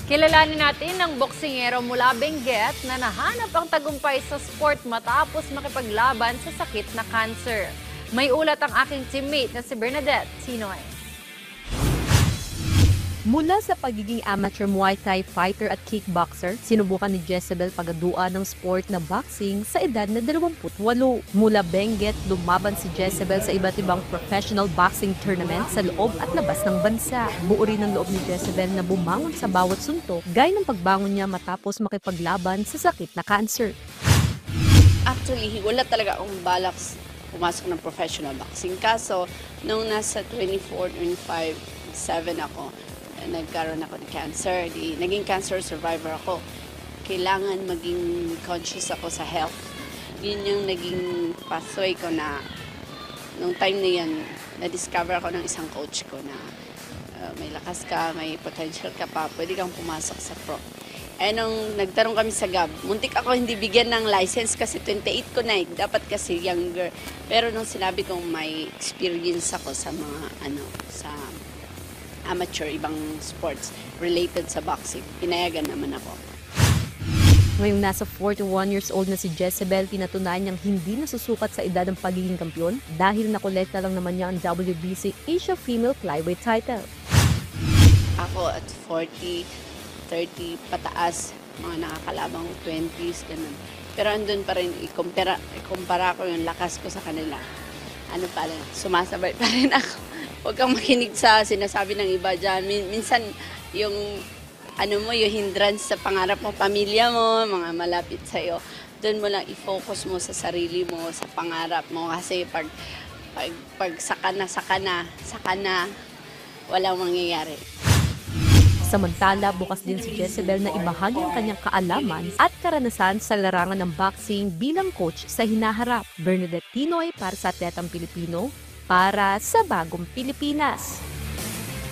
Kilalanin natin ang boksingero mula Benguet na nahanap ang tagumpay sa sport matapos makipaglaban sa sakit na cancer. May ulat ang aking teammate na si Bernadette Sinoy. Mula sa pagiging amateur Muay Thai fighter at kickboxer, sinubukan ni Jezebel pagadua ng sport na boxing sa edad na 28. Mula Benguet, lumaban si Jezebel sa iba't ibang professional boxing tournament sa loob at labas ng bansa. Buo rin ang loob ni Jezebel na bumangon sa bawat suntok, gaya ng pagbangon niya matapos makipaglaban sa sakit na cancer. Actually, wala talaga akong balak pumasok ng professional boxing. Kaso, nung nasa 24, 25, 7 ako, nagkaroon ako ng cancer. Naging cancer survivor ako. Kailangan maging conscious ako sa health. Yun yung naging pathway ko na nung time na yan, na-discover ako ng isang coach ko na may lakas ka, may potential ka pa, pwede kang pumasok sa pro. Eh nung nagtanong kami sa GAB, muntik ako hindi bigyan ng license kasi 28 ko na dapat kasi younger. Pero nung sinabi kong may experience ako sa mga sa amateur, ibang sports related sa boxing, pinayagan naman ako. Ngayong nasa 41 years old na si Jezebel, pinatunayan niyang hindi nasusukat sa edad ng pagiging kampiyon dahil nakolekta lang naman niya ang WBC Asia Female Flyweight title. Ako at 40, 30 pataas, mga nakakalabang 20s, ganun. Pero andun pa rin, ikumpara ko yung lakas ko sa kanila. Ano pa rin, sumasabay pa rin ako. Huwag kang makinig sa sinasabi ng iba dyan. Minsan, yung yung hindrance sa pangarap mo, pamilya mo, mga malapit sa'yo, doon mo lang i-focus mo sa sarili mo, sa pangarap mo. Kasi pag saka na, walang mangyayari. Samantala, bukas din si Jezebel na ibahagi ang kanyang kaalaman at karanasan sa larangan ng boxing bilang coach sa hinaharap. Bernadette Sinoy para sa Atletang Pilipino, para sa Bagong Pilipinas.